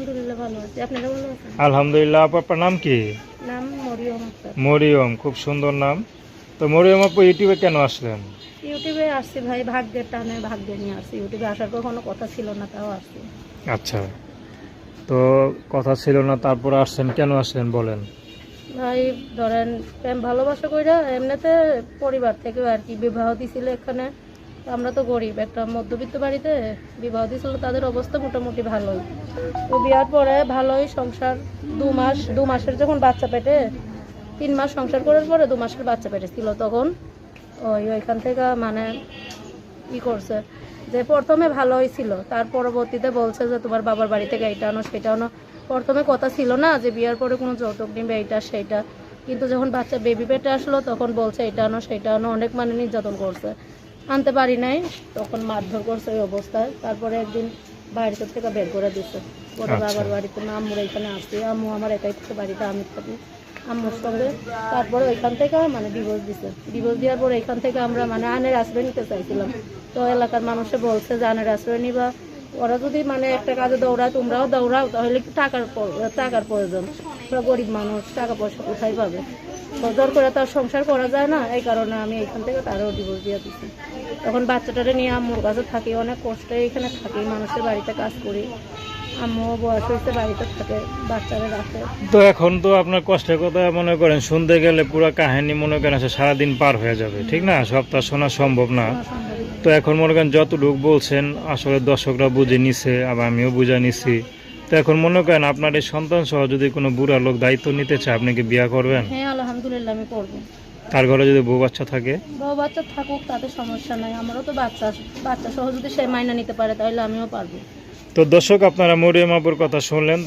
আলহামদুলিল্লাহ ভালো আছি। আপনারা ভালো আছেন? আলহামদুলিল্লাহ। আপনার নাম কি? নাম মরিয়ম আক্তার। মরিয়ম, খুব সুন্দর নাম। তো মরিয়ম আপু ইউটিউবে কেন আসলেন? ইউটিউবে আসছি ভাই, ভাগ্যের টানে ভাগ্যে নিয়ে আসছি। ইউটিউবে আসার কখনো কথা ছিল না, তাও আসছি। আচ্ছা, তো কথা ছিল না, তারপর আসছেন, কেন আসলেন বলেন। ভাই ধরেন প্রেম ভালোবাসা কইরা এমনিতে পরিবার থেকে আর কি বিবাহ দিছিল এখানে। আমরা তো গরিব, একটা মধ্যবিত্ত বাড়িতে বিবাহ দিছিল। তাদের অবস্থা মোটামুটি ভালোই। তো বিয়ার পরে ভালোই সংসার। 2 মাসের যখন বাচ্চা পেটে, 3 মাস সংসার করার পরে 2 মাসের বাচ্চা পেটে ছিল, তখন ওইখান থেকে মানে ই করছে যে প্রথমে ভালোই ছিল, তার পরবর্তীতে বলছে যে তোমার বাবার বাড়ি থেকে এইটা আনো সেটা আনো। প্রথমে কথা ছিল না যে বিয়ার পরে কোনো যৌতুক নিবে এইটা সেইটা, কিন্তু যখন বাচ্চা বেবি পেটে আসলো তখন বলছে এটা আনো সেটা আনো, অনেক মানে নির্যাতন করছে। আনতে পারি নাই, তখন মারধর করছে ওই অবস্থায়। তারপরে একদিন বাড়ি থেকে বের করে দিচ্ছে, ওটা আচ্ছা। বাবার বাড়িতে না, আম্মুর এখানে আসছি। আম্মু আমার একাই থেকে বাড়িতে, আমি থাকি আম্মুর সঙ্গে। তারপরে ওইখান থেকে মানে ডিভোর্স দিছে। ডিভোর্স দেওয়ার পরে এখান থেকে আমরা মানে আনের আশ্রয় নিতে চাইছিলাম। তো এলাকার মানুষে বলছে যে আনের আশ্রয় নিবা, ওরা যদি মানে একটা কাজে দৌড়ায় তোমরাও দৌড়াও, তাহলে কি টাকার প্রয়োজন। ওরা গরিব মানুষ, টাকা পয়সা কোথায় পাবে? তো জোর করে তার সংসার করা যায় না, এই কারণে আমি এখান থেকে তারও ডিভোর্স দিয়ে দিচ্ছি। তখন বাচ্চাটারে নিয়ে আম্মুর কাছে থাকি, অনেক কষ্টে এখানে থাকি, মানুষের বাড়িতে কাজ করি। আম্মু বয়স হয়েছে, বাড়িতে থাকে, বাচ্চারা রাখে। তো এখন তো আপনার কষ্টের কথা মনে করেন শুনতে গেলে পুরো কাহিনী মনে করেন সারাদিন পার হয়ে যাবে, ঠিক না? সব তো আর শোনা সম্ভব না। শোনা সম্ভব না। তো এখন মনে করেন যতটুকু বলছেন আসলে দর্শকরা বুঝে নিছে, আবার আমিও বুঝে নিছি। তো এখন মনে করেন আপনার এই সন্তান সহ যদি কোনো বুড়া লোক দায়িত্ব নিতে চায়, আপনি কি বিয়ে করবেন? হ্যাঁ আলহামদুলিল্লাহ আমি করবো। তার ঘরে যদি বউ বাচ্চা থাকে? বউ বাচ্চা থাকুক, তাতে সমস্যা নাই। আমারও তো বাচ্চা বাচ্চা সহ যদি সে মাইনা নিতে পারে তাহলে আমিও পারবো। তো দর্শক, আপনারা মরিয়ম আপুর কথা শুনলেন।